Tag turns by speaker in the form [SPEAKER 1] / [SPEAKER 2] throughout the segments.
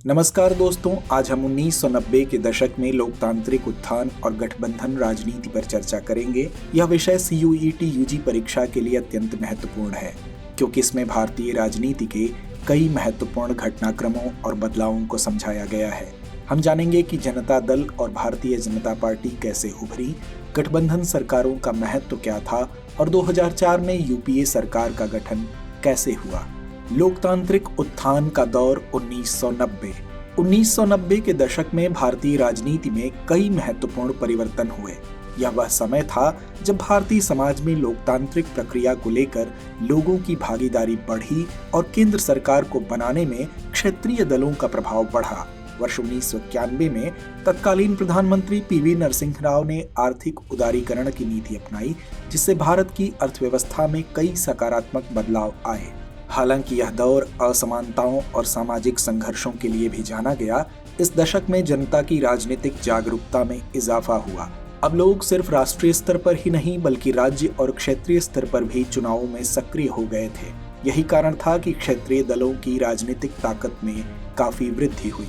[SPEAKER 1] नमस्कार दोस्तों, आज हम 1990 के दशक में लोकतांत्रिक उत्थान और गठबंधन राजनीति पर चर्चा करेंगे। यह विषय CUET UG परीक्षा के लिए अत्यंत महत्वपूर्ण है क्योंकि इसमें भारतीय राजनीति के कई महत्वपूर्ण घटनाक्रमों और बदलावों को समझाया गया है। हम जानेंगे कि जनता दल और भारतीय जनता पार्टी कैसे उभरी, गठबंधन सरकारों का महत्व क्या था और 2004 में UPA सरकार का गठन कैसे हुआ। लोकतांत्रिक उत्थान का दौर 1990 के दशक में भारतीय राजनीति में कई महत्वपूर्ण परिवर्तन हुए। यह वह समय था जब भारतीय समाज में लोकतांत्रिक प्रक्रिया को लेकर लोगों की भागीदारी बढ़ी और केंद्र सरकार को बनाने में क्षेत्रीय दलों का प्रभाव बढ़ा। वर्ष 1991 में तत्कालीन प्रधानमंत्री PV नरसिंह राव ने आर्थिक उदारीकरण की नीति अपनाई, जिससे भारत की अर्थव्यवस्था में कई सकारात्मक बदलाव आए। हालांकि यह दौर असमानताओं और सामाजिक संघर्षों के लिए भी जाना गया। इस दशक में जनता की राजनीतिक जागरूकता में इजाफा हुआ। अब लोग सिर्फ राष्ट्रीय स्तर पर ही नहीं बल्कि राज्य और क्षेत्रीय स्तर पर भी चुनावों में सक्रिय हो गए थे। यही कारण था कि क्षेत्रीय दलों की राजनीतिक ताकत में काफी वृद्धि हुई।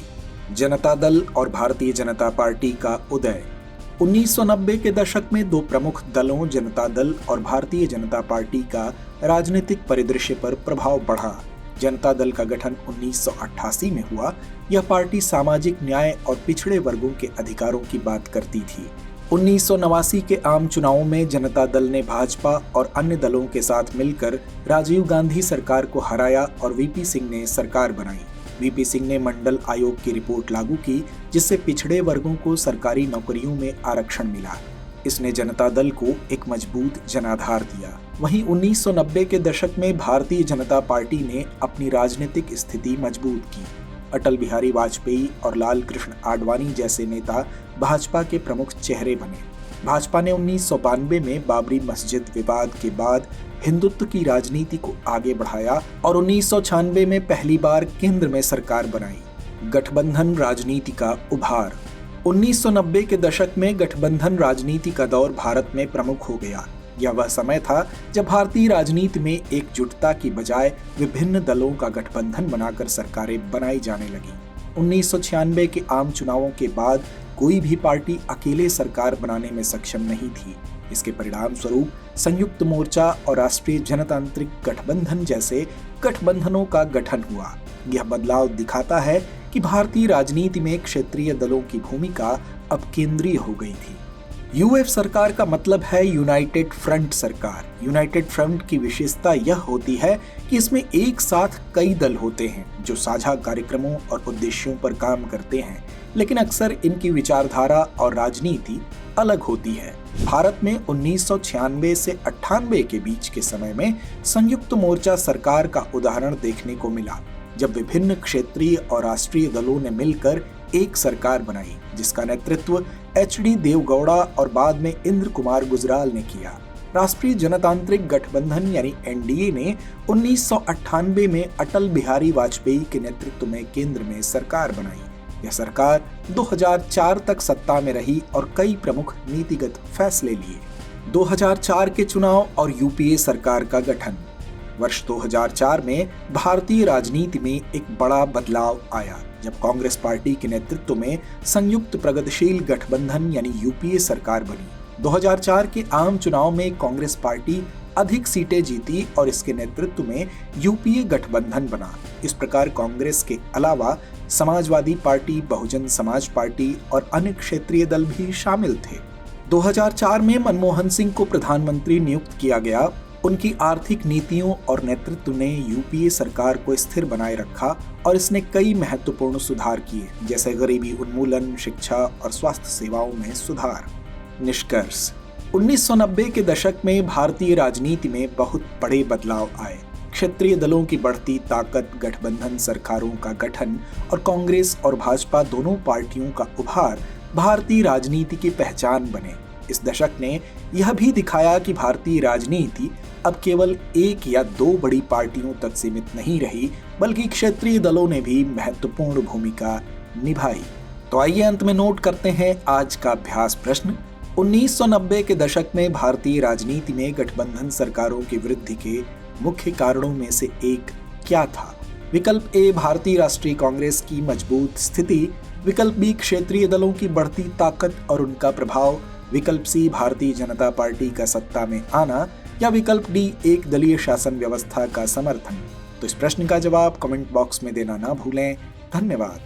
[SPEAKER 1] जनता दल और भारतीय जनता पार्टी का उदय। 1990 के दशक में दो प्रमुख दलों जनता दल और भारतीय जनता पार्टी का राजनीतिक परिदृश्य पर प्रभाव बढ़ा। जनता दल का गठन 1988 में हुआ। यह पार्टी सामाजिक न्याय और पिछड़े वर्गों के अधिकारों की बात करती थी। 1989 के आम चुनावों में जनता दल ने भाजपा और अन्य दलों के साथ मिलकर राजीव गांधी सरकार को हराया और VP सिंह ने सरकार बनाई। VP सिंह ने मंडल आयोग की रिपोर्ट लागू की, जिससे पिछड़े वर्गों को सरकारी नौकरियों में आरक्षण मिला। इसने जनता दल को एक मजबूत जनाधार दिया। वहीं 1990 के दशक में भारतीय जनता पार्टी ने अपनी राजनीतिक स्थिति मजबूत की। अटल बिहारी वाजपेयी और लाल कृष्ण आडवाणी जैसे नेता भाजपा के प्रमुख चेहरे बने। भाजपा ने 1992 में बाबरी मस्जिद विवाद के बाद हिंदुत्व की राजनीति को आगे बढ़ाया और 1996 में पहली बार केंद्र में सरकार बनाई। गठबंधन राजनीति का उभार। 1990 के दशक में गठबंधन राजनीति का दौर भारत में प्रमुख हो गया। यह वह समय था जब भारतीय राजनीति में एकजुटता की बजाय विभिन्न दलों का गठबंधन बनाकर सरकारें बनाई जाने लगी। 1996 के आम चुनावों के बाद कोई भी पार्टी अकेले सरकार बनाने में सक्षम नहीं थी। इसके परिणाम स्वरूप संयुक्त मोर्चा और राष्ट्रीय जनतांत्रिक गठबंधन जैसे गठबंधनों का गठन हुआ। यह बदलाव दिखाता है कि भारतीय राजनीति में क्षेत्रीय दलों की भूमिका अब केंद्रीय हो गई थी। UF सरकार का मतलब है यूनाइटेड फ्रंट सरकार। यूनाइटेड फ्रंट की विशेषता यह होती है कि इसमें एक साथ कई दल होते हैं जो साझा कार्यक्रमों और उद्देश्यों पर काम करते हैं, लेकिन अक्सर इनकी विचारधारा और राजनीति अलग होती है। भारत में 1996 से 98 के बीच के समय में संयुक्त मोर्चा सरकार का उदाहरण देखने को मिला, जब विभिन्न क्षेत्रीय और राष्ट्रीय दलों ने मिलकर एक सरकार बनाई, जिसका नेतृत्व HD देवगौड़ा और बाद में इंद्र कुमार गुजराल ने किया। राष्ट्रीय जनतांत्रिक गठबंधन यानी NDA ने 1998 में अटल बिहारी वाजपेयी के नेतृत्व में केंद्र में सरकार बनाई। यह सरकार 2004 तक सत्ता में रही और कई प्रमुख नीतिगत फैसले लिए। 2004 के चुनाव और UPA सरकार का गठन। वर्ष 2004 में भारतीय राजनीति में एक बड़ा बदलाव आया जब कांग्रेस पार्टी के नेतृत्व में संयुक्त प्रगतिशील गठबंधन यानी UPA सरकार बनी। 2004 के आम चुनाव में कांग्रेस पार्टी अधिक सीटें जीती और इसके नेतृत्व में UPA गठबंधन बना। इस प्रकार कांग्रेस के अलावा समाजवादी पार्टी, बहुजन समाज पार्टी और अन्य क्षेत्रीय दल भी शामिल थे। 2004 में मनमोहन सिंह को प्रधानमंत्री नियुक्त किया गया। उनकी आर्थिक नीतियों और नेतृत्व ने UPA सरकार को स्थिर बनाए रखा और इसने कई महत्वपूर्ण सुधार किए, जैसे गरीबी उन्मूलन, शिक्षा और स्वास्थ्य सेवाओं में सुधार। निष्कर्ष। 1990 के दशक में भारतीय राजनीति में बहुत बड़े बदलाव आए। क्षेत्रीय दलों की बढ़ती ताकत, गठबंधन सरकारों का गठन और कांग्रेस और भाजपा दोनों पार्टियों का उभार भारतीय राजनीति की पहचान बने। इस दशक ने यह भी दिखाया कि भारतीय राजनीति अब केवल एक या दो बड़ी पार्टियों तक सीमित नहीं रही, बल्कि क्षेत्रीय दलों ने भी महत्वपूर्ण भूमिका निभाई। तो आइए अंत में नोट करते हैं आज का अभ्यास प्रश्न। 1990 के दशक में भारतीय राजनीति में गठबंधन सरकारों की वृद्धि के मुख्य कारणों में से एक क्या था? विकल्प ए भारतीय राष्ट्रीय कांग्रेस की मजबूत स्थिति, विकल्प बी क्षेत्रीय दलों की बढ़ती ताकत और उनका प्रभाव, विकल्प सी भारतीय जनता पार्टी का सत्ता में आना या विकल्प डी एक दलीय शासन व्यवस्था का समर्थन। तो इस प्रश्न का जवाब कमेंट बॉक्स में देना ना भूलें। धन्यवाद।